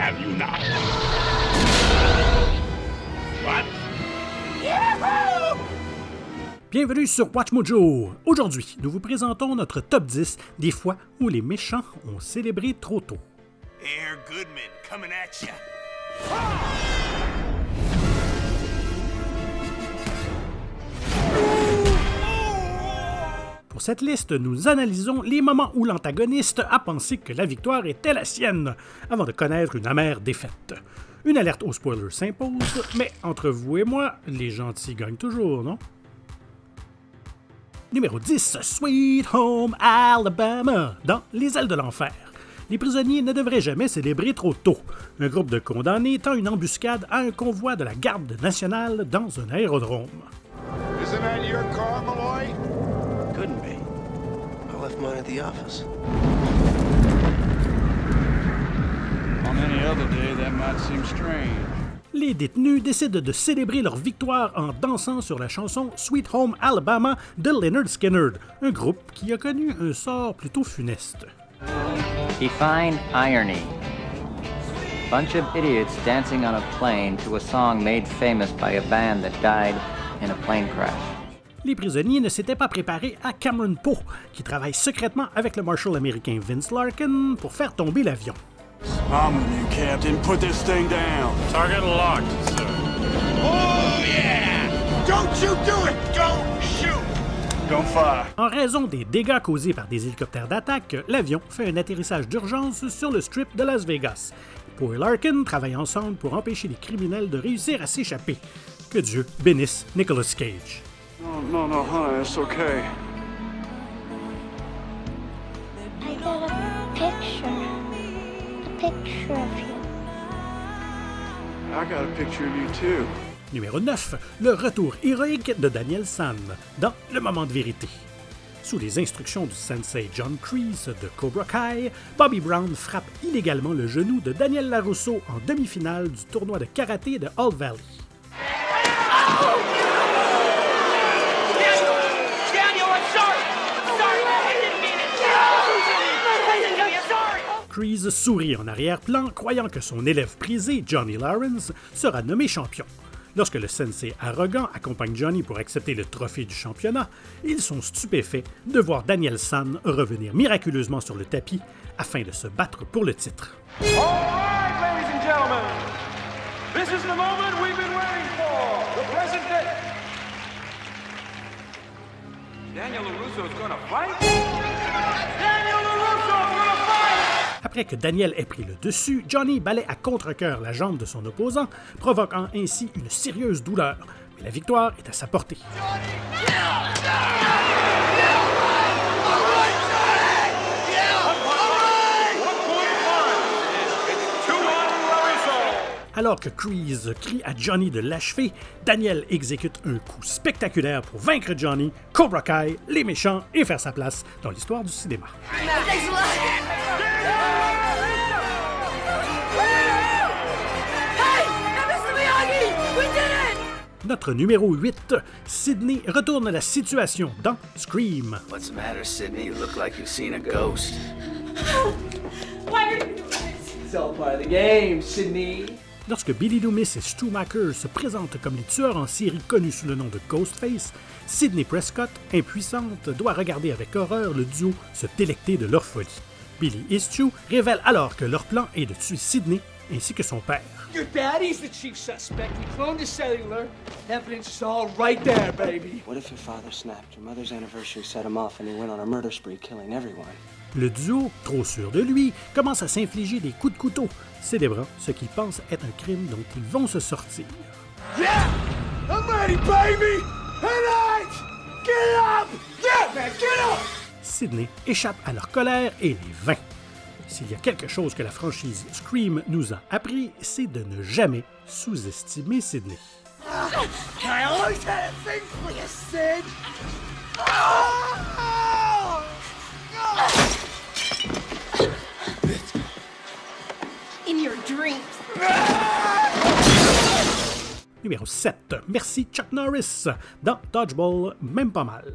have you not? What? Bienvenue sur Watch Mojo! Aujourd'hui, nous vous présentons notre top 10 des fois où les méchants ont célébré trop tôt. Air Goodman coming at ya. Pour cette liste, nous analysons les moments où l'antagoniste a pensé que la victoire était la sienne, avant de connaître une amère défaite. Une alerte aux spoilers s'impose, mais entre vous et moi, les gentils gagnent toujours, non? Numéro 10, Sweet Home Alabama, dans Les ailes de l'enfer. Les prisonniers ne devraient jamais célébrer trop tôt. Un groupe de condamnés tend une embuscade à un convoi de la garde nationale dans un aérodrome. Isn't that your car, Malloy? Couldn't be. I left mine at the office. On any other day, that might seem strange. Les détenus décident de célébrer leur victoire en dansant sur la chanson Sweet Home Alabama de Lynyrd Skynyrd, un groupe qui a connu un sort plutôt funeste. Define irony. Bunch of idiots dancing on a plane to a song made famous by a band that died in a plane crash. Les prisonniers ne s'étaient pas préparés à Cameron Poe, qui travaille secrètement avec le marshal américain Vince Larkin pour faire tomber l'avion. I'm the new captain. Put this thing down. Target locked, sir. Oh yeah! Don't you do it! Don't shoot! Don't fire. En raison des dégâts causés par des hélicoptères d'attaque, l'avion fait un atterrissage d'urgence sur le strip de Las Vegas. Poe et Larkin travaillent ensemble pour empêcher les criminels de réussir à s'échapper. Que Dieu bénisse Nicolas Cage. No, honey, it's okay. I got a picture of you. I got a picture of you too. Numéro 9, le retour héroïque de Daniel San dans Le moment de vérité. Sous les instructions du sensei John Kreese de Cobra Kai, Bobby Brown frappe illégalement le genou de Daniel LaRusso en demi-finale du tournoi de karaté de All Valley. Kreese sourit en arrière-plan, croyant que son élève prisé, Johnny Lawrence, sera nommé champion. Lorsque le sensei arrogant accompagne Johnny pour accepter le trophée du championnat, ils sont stupéfaits de voir Daniel San revenir miraculeusement sur le tapis afin de se battre pour le titre. All right, ladies and gentlemen, this is the moment we've been waiting for. The present day. Daniel LaRusso is going to fight. Daniel LaRusso is going to fight. Après que Daniel ait pris le dessus, Johnny balaie à contre-cœur la jambe de son opposant, provoquant ainsi une sérieuse douleur. Mais la victoire est à sa portée. Alors que Kreese crie à Johnny de l'achever, Daniel exécute un coup spectaculaire pour vaincre Johnny, Cobra Kai, les méchants et faire sa place dans l'histoire du cinéma. Notre numéro 8, Sidney retourne la situation dans Scream. What's the matter, Sydney? You look like you've seen a ghost. Why are you doing this? It's all part of the game, Sydney. Lorsque Billy Loomis et Stu Macher se présentent comme les tueurs en série connus sous le nom de Ghostface, Sidney Prescott, impuissante, doit regarder avec horreur le duo se délecter de leur folie. Billy et Stu révèlent alors que leur plan est de tuer Sidney ainsi que son père. Your daddy's the chief suspect. We cloned his cellular. Evidence is all right there, baby. What if your father snapped? Your mother's anniversary set him off and he went on a murder spree, killing everyone. Le duo, trop sûr de lui, commence à s'infliger des coups de couteau, célébrant ce qu'ils pensent être un crime dont ils vont se sortir. Yeah! I'm ready, baby! Tonight! Get up! Yeah, man, get up! Sidney échappe à leur colère et les vainc. S'il y a quelque chose que la franchise Scream nous a appris, c'est de ne jamais sous-estimer Sidney. I always had a thing for you, Sid! In your dreams. Numéro 7. Merci Chuck Norris dans Dodgeball, même pas mal.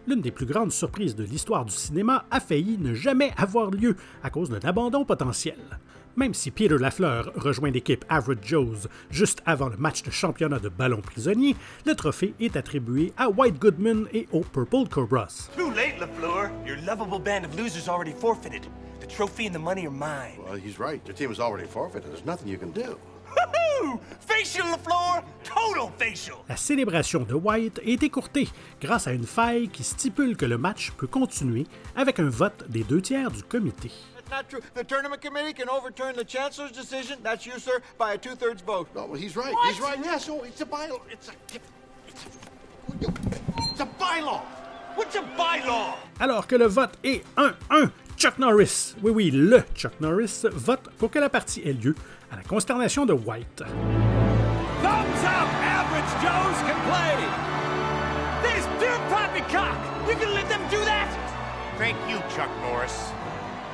L'une des plus grandes surprises de l'histoire du cinéma a failli ne jamais avoir lieu à cause d'un abandon potentiel. Même si Peter Lafleur rejoint l'équipe Average Joe's juste avant le match de championnat de ballon prisonnier, le trophée est attribué à White Goodman et aux Purple Cobras. Too late, LaFleur. Your lovable band of losers already forfeited. The trophy and the money are mine. Well, he's right. Your team is already forfeited. There's nothing you can do. Woohoo! Facial, LaFleur! Total facial! La célébration de White est écourtée grâce à une faille qui stipule que le match peut continuer avec un vote des 2/3 du comité. That's not true. The tournament committee can overturn the chancellor's decision. That's you, sir, by a 2/3 vote. No, well, he's right. What? He's right. Yes, oh, it's a bylaw. It's a bylaw. What's a bylaw? Alors que le vote est 1-1, Chuck Norris, oui, le Chuck Norris, vote pour que la partie ait lieu à la consternation de White. Thumbs up! Average Joes can play! This dear poppycock! You can let them do that? Thank you, Chuck Norris.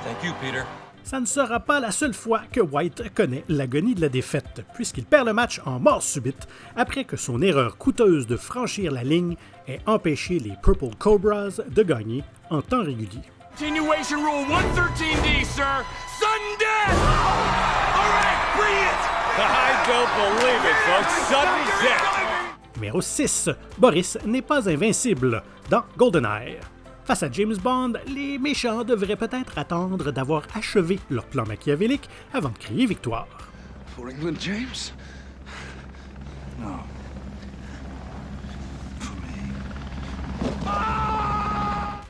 Thank you, Peter. Ça ne sera pas la seule fois que White connaît l'agonie de la défaite, puisqu'il perd le match en mort subite après que son erreur coûteuse de franchir la ligne ait empêché les Purple Cobras de gagner en temps régulier. Continuation rule 113D, sir. Sudden death! All right, brilliant! I don't believe it, folks. Sudden death! Numéro 6. Boris n'est pas invincible dans GoldenEye. Face à James Bond, les méchants devraient peut-être attendre d'avoir achevé leur plan machiavélique avant de crier victoire. For England, James? No. For me.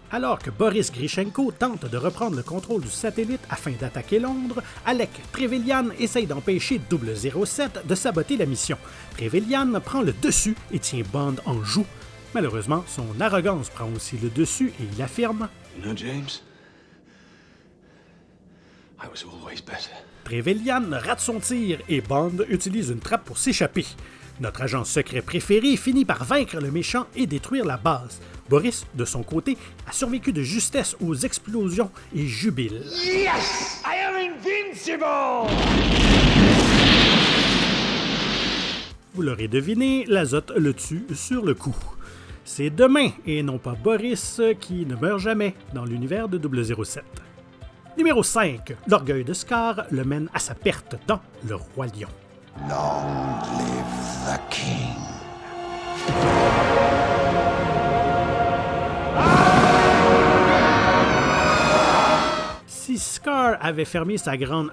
Alors que Boris Grishenko tente de reprendre le contrôle du satellite afin d'attaquer Londres, Alec Trevelyan essaye d'empêcher 007 de saboter la mission. Trevelyan prend le dessus et tient Bond en joue. Malheureusement, son arrogance prend aussi le dessus et il affirme You know, James, I was always better. Trevelyan rate son tir et Bond utilise une trappe pour s'échapper. Notre agent secret préféré finit par vaincre le méchant et détruire la base. Boris, de son côté, a survécu de justesse aux explosions et jubile. Yes! I am invincible! Vous l'aurez deviné, l'azote le tue sur le coup. C'est demain et non pas Boris qui ne meurt jamais dans l'univers de 007. Numéro 5. L'orgueil de Scar le mène à sa perte dans Le Roi Lion. Long live the king. Si Scar avait fermé sa grande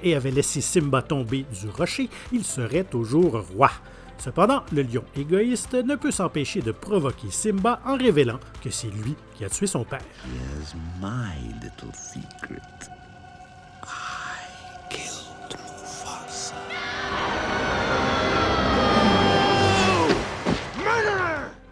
et avait laissé Simba tomber du rocher, il serait toujours roi. Cependant, le lion égoïste ne peut s'empêcher de provoquer Simba en révélant que c'est lui qui a tué son père. Here's my little secret. I killed Mufasa.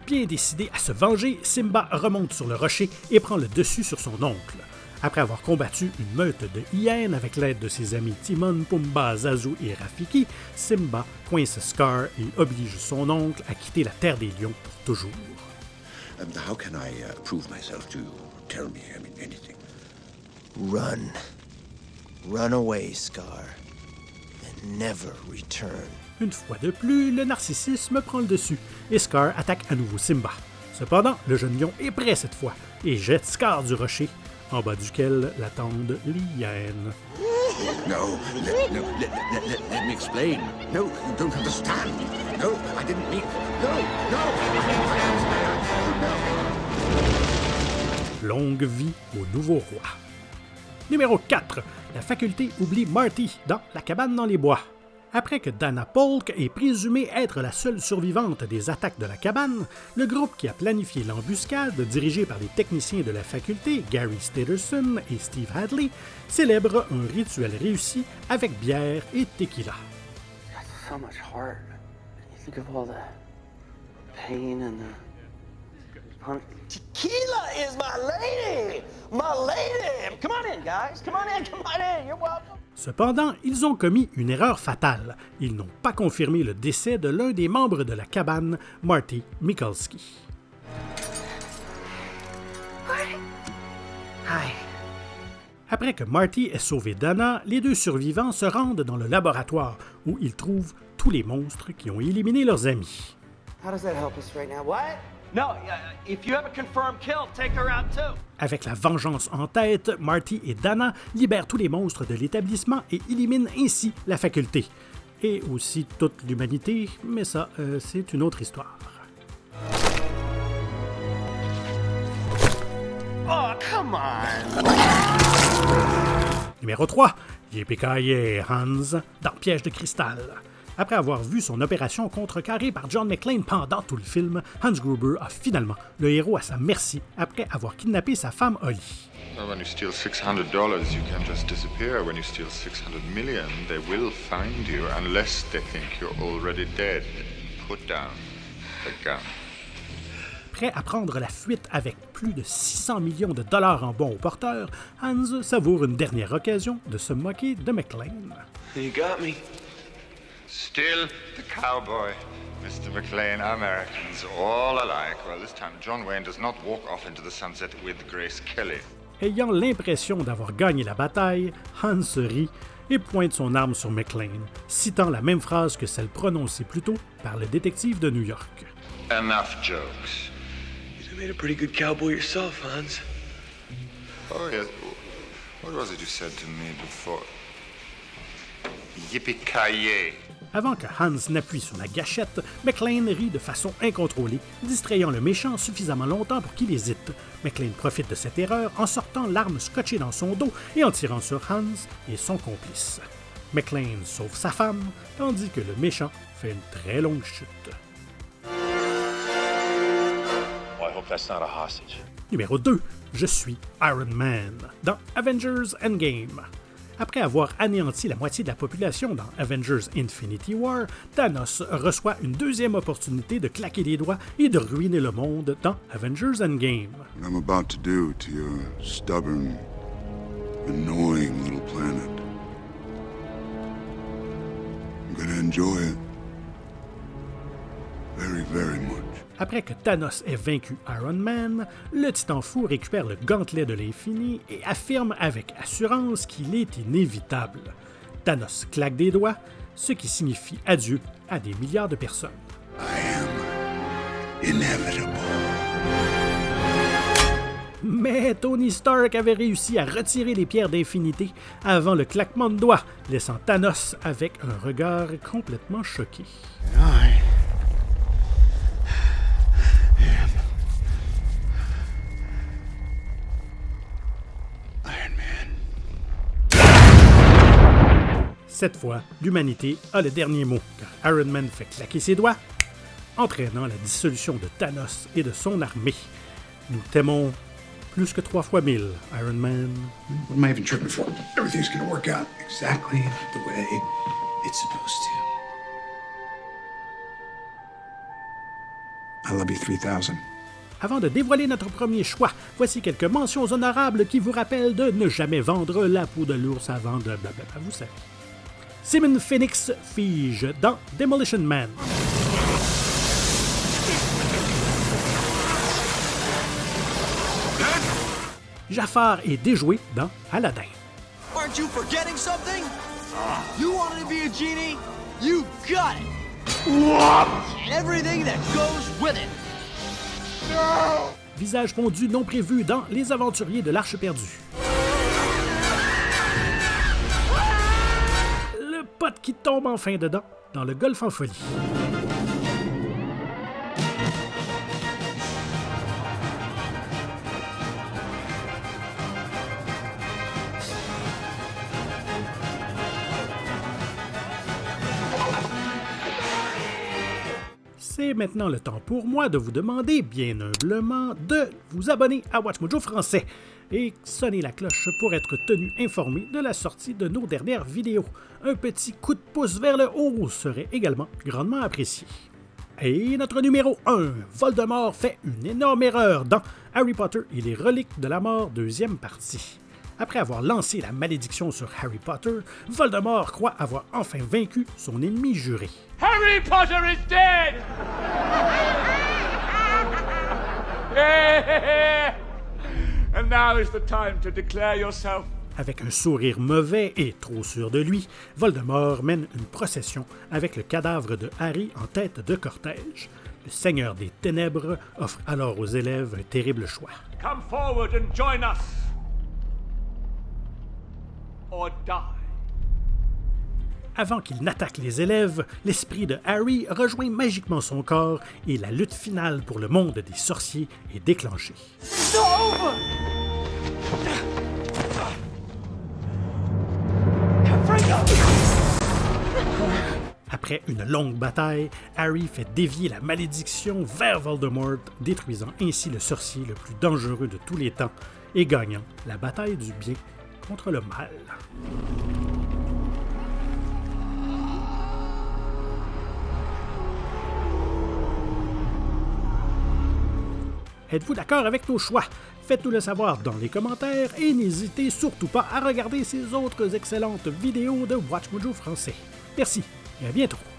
Bien décidé à se venger, Simba remonte sur le rocher et prend le dessus sur son oncle. Après avoir combattu une meute de hyènes avec l'aide de ses amis Timon, Pumbaa, Zazu et Rafiki, Simba coince Scar et oblige son oncle à quitter la Terre des Lions pour toujours. How can I prove myself to you? Tell me, I mean, anything. Run. Run away, Scar. And never return. Une fois de plus, le narcissisme prend le dessus et Scar attaque à nouveau Simba. Cependant, le jeune lion est prêt cette fois et jette Scar du rocher, en bas duquel l'attendent les hyènes. No, let me explain. No, you don't understand. No, I didn't mean... No. Longue vie au nouveau roi. Numéro 4. La faculté oublie Marty dans La cabane dans les bois. Après que Dana Polk est présumée être la seule survivante des attaques de la cabane, le groupe qui a planifié l'embuscade, dirigé par les techniciens de la faculté, Gary Steterson et Steve Hadley, célèbre un rituel réussi avec bière et tequila. So much heart. You think of all the pain and the... Tequila is my lady! My lady! Come on in, guys. Come on in, come on in. You're welcome. Cependant, ils ont commis une erreur fatale. Ils n'ont pas confirmé le décès de l'un des membres de la cabane, Marty Mikulski. Hi. Après que Marty ait sauvé Dana, les deux survivants se rendent dans le laboratoire où ils trouvent tous les monstres qui ont éliminé leurs amis. How does that help us right now? What? No, if you have a confirmed kill, take her out too. Avec la vengeance en tête, Marty et Dana libèrent tous les monstres de l'établissement et éliminent ainsi la faculté. Et aussi toute l'humanité, mais ça, c'est une autre histoire. Oh, come on! Numéro 3. Yippee-ki-yay, Hans, dans Piège de cristal. Après avoir vu son opération contrecarrée par John McClane pendant tout le film, Hans Gruber a finalement le héros à sa merci après avoir kidnappé sa femme Holly. Well, when you steal $600, you can't just disappear. When you steal 600 million, they will find you unless they think you're already dead. Put down the gun. Prêt à prendre la fuite avec plus de 600 millions de dollars en bons au porteur, Hans savoure une dernière occasion de se moquer de McClane. You got me. Still the cowboy. Mr. McClane, Americans, all alike. Well, this time John Wayne does not walk off into the sunset with Grace Kelly. Ayant l'impression d'avoir gagné la bataille, Hans se rit et pointe son arme sur McClane, citant la même phrase que celle prononcée plus tôt par le détective de New York. Enough jokes. You made a pretty good cowboy yourself, Hans. Oh, yes. What was it you said to me before? Yippee-ki-yay. Avant que Hans n'appuie sur la gâchette, McClane rit de façon incontrôlée, distrayant le méchant suffisamment longtemps pour qu'il hésite. McClane profite de cette erreur en sortant l'arme scotchée dans son dos et en tirant sur Hans et son complice. McClane sauve sa femme, tandis que le méchant fait une très longue chute. Well, I hope that's not a hostage. Numéro 2. Je suis Iron Man, dans Avengers Endgame. Après avoir anéanti la moitié de la population dans Avengers Infinity War, Thanos reçoit une deuxième opportunité de claquer des doigts et de ruiner le monde dans Avengers Endgame. What I'm about to do to your stubborn, annoying little planet. I'm gonna enjoy it. Very, very much. Après que Thanos ait vaincu Iron Man, le Titan Fou récupère le gantelet de l'infini et affirme avec assurance qu'il est inévitable. Thanos claque des doigts, ce qui signifie adieu à des milliards de personnes. I am inevitable. Mais Tony Stark avait réussi à retirer les pierres d'infinité avant le claquement de doigts, laissant Thanos avec un regard complètement choqué. Cette fois, l'humanité a le dernier mot, car Iron Man fait claquer ses doigts, entraînant la dissolution de Thanos et de son armée. Nous t'aimons plus que 3 fois 1000, Iron Man. What am I even tripping for? Everything's gonna work out exactly the way it's supposed to. I love you 3000. Avant de dévoiler notre premier choix, voici quelques mentions honorables qui vous rappellent de ne jamais vendre la peau de l'ours avant de blablabla, vous savez. Simon Phoenix fige dans Demolition Man. Jafar est déjoué dans Aladdin. Aren't you forgetting something? You wanted to be a genie? You got it! And everything that goes with it. No! Visage fondu non prévu dans Les Aventuriers de l'Arche perdue. Le pote qui tombe enfin dedans dans Le Golfe en folie. C'est maintenant le temps pour moi de vous demander, bien humblement, de vous abonner à WatchMojo français et sonner la cloche pour être tenu informé de la sortie de nos dernières vidéos. Un petit coup de pouce vers le haut serait également grandement apprécié. Et notre numéro 1, Voldemort fait une énorme erreur dans Harry Potter et les reliques de la mort, deuxième partie. Après avoir lancé la malédiction sur Harry Potter, Voldemort croit avoir enfin vaincu son ennemi juré. Harry Potter is dead! And now is the time to declare yourself. Avec un sourire mauvais et trop sûr de lui, Voldemort mène une procession avec le cadavre de Harry en tête de cortège. Le Seigneur des Ténèbres offre alors aux élèves un terrible choix. Come forward and join us. Or die. Avant qu'il n'attaque les élèves, l'esprit de Harry rejoint magiquement son corps et la lutte finale pour le monde des sorciers est déclenchée. Après une longue bataille, Harry fait dévier la malédiction vers Voldemort, détruisant ainsi le sorcier le plus dangereux de tous les temps et gagnant la bataille du bien contre le mal. Êtes-vous d'accord avec nos choix? Faites-nous le savoir dans les commentaires et n'hésitez surtout pas à regarder ces autres excellentes vidéos de WatchMojo français. Merci et à bientôt!